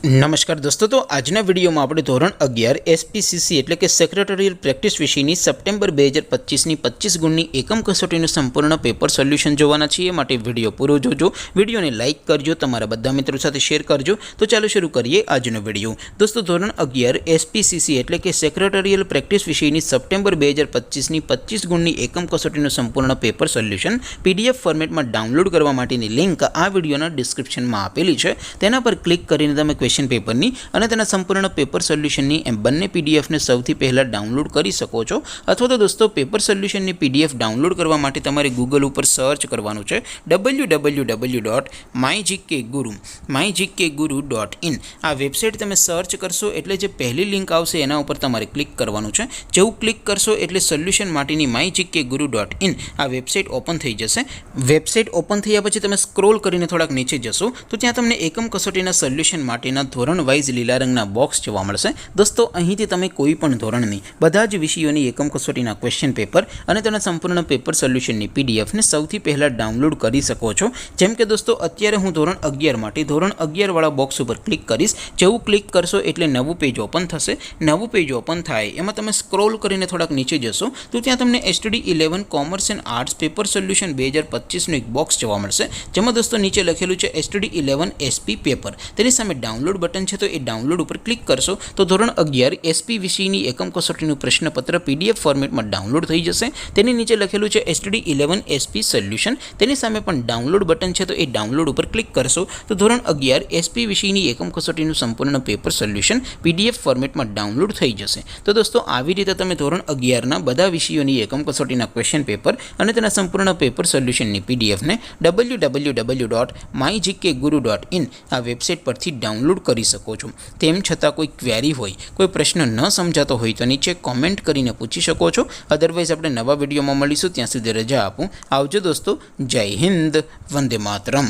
નમસ્કાર દોસ્તો, તો આજના વિડીયોમાં આપણે ધોરણ 11 એસપીસીસી એટલે કે સેક્રેટરીયલ પ્રેક્ટિસ વિષયની સપ્ટેમ્બર 2025ની 25 ગુણની એકમ કસોટીનું સંપૂર્ણ પેપર સોલ્યુશન જોવાના છીએ। માટે વિડીયો પૂરો જોજો, વિડીયોને લાઇક કરજો, તમારા બધા મિત્રો સાથે શેર કરજો। તો ચાલો શરૂ કરીએ આજનો વિડીયો। દોસ્તો, ધોરણ 11 એસપીસીસી એટલે કે સેક્રેટરીયલ પ્રેક્ટિસ વિષયની સપ્ટેમ્બર 2025ની 25 ગુણની એકમ કસોટીનું સંપૂર્ણ પેપર સોલ્યુશન પીડીએફ ફોર્મેટમાં ડાઉનલોડ કરવા માટેની લિંક આ વિડીયોના ડિસ્ક્રિપ્શનમાં આપેલી છે। તેના પર ક્લિક કરીને તમે ક્વેશ્ચન પેપરની અને તેના સંપૂર્ણ પેપર સોલ્યુશનની બંને પીડીએફને સૌથી પહેલાં ડાઉનલોડ કરી શકો છો। અથવા તો દોસ્તો, પેપર સોલ્યુશનની પીડીએફ ડાઉનલોડ કરવા માટે તમારે ગૂગલ ઉપર સર્ચ કરવાનું છે www.mygkguru.in। આ વેબસાઇટ તમે સર્ચ કરશો એટલે જે પહેલી લિંક આવશે એના ઉપર તમારે ક્લિક કરવાનું છે। જેવું ક્લિક કરશો એટલે સોલ્યુશન માટેની mygkguru.in આ વેબસાઇટ ઓપન થઈ જશે। વેબસાઇટ ઓપન થયા પછી તમે સ્ક્રોલ કરીને થોડાક નીચે જશો તો ત્યાં તમને એકમ કસોટીના સોલ્યુશન માટેના ધોરણ વાઇઝ લીલા રંગના બોક્સ જોવા મળશે। દોસ્તો, અહીંથી તમે કોઈ પણ ધોરણની બધા જ વિષયોની એકમ કસોટીના ક્વેશ્ચન પેપર અને તેના સંપૂર્ણ પેપર સોલ્યુશનની પીડીએફને સૌથી પહેલાં ડાઉનલોડ કરી શકો છો। જેમ કે દોસ્તો, અત્યારે હું ધોરણ 11 માટે ધોરણ 11 વાળા બોક્સ ઉપર ક્લિક કરીશ। જેવું ક્લિક કરશો એટલે નવું પેજ ઓપન થશે। નવું પેજ ઓપન થાય એમાં તમે સ્ક્રોલ કરીને થોડાક નીચે જશો તો ત્યાં તમને STD11 commerce and arts paper solution 2025નું એક બોક્સ જોવા મળશે। જેમાં દોસ્તો નીચે લખેલું છે STD11 SP પેપર। તેની સામે ડાઉનલોડ બટન છે, તો એ ડાઉનલોડ ઉપર ક્લિક કરશો તો ધોરણ 11 એસપી વિષયની એકમ કસોટીનું પ્રશ્નપત્ર પીડીએફ ફોર્મેટમાં ડાઉનલોડ થઈ જશે। તેની નીચે લખેલું છે STD11 SP સોલ્યુશન। તેની સામે પણ ડાઉનલોડ બટન છે, તો એ ડાઉનલોડ ઉપર ક્લિક કરશો તો ધોરણ 11 એસપી વિષયની એકમ કસોટીનું સંપૂર્ણ પેપર સોલ્યુશન પીડીએફ ફોર્મેટમાં ડાઉનલોડ થઈ જશે। તો દોસ્તો, આવી રીતે તમે ધોરણ 11ના બધા વિષયોની એકમ કસોટીના ક્વેશ્ચન પેપર અને તેના સંપૂર્ણ પેપર સોલ્યુશનની પીડીએફને www.mygkguru.in આ વેબસાઇટ પરથી ડાઉનલોડ કરી શકો છો। તેમ છતાં કોઈ ક્વેરી હોય, કોઈ પ્રશ્ન ન સમજાતો હોય તો નીચે કોમેન્ટ કરીને પૂછી શકો છો। અદરવાઇઝ આપણે નવા વિડીયોમાં મળીશું, ત્યાં સુધી રજા આપું। આવજો દોસ્તો, જય હિન્દ, વંદે માતરમ।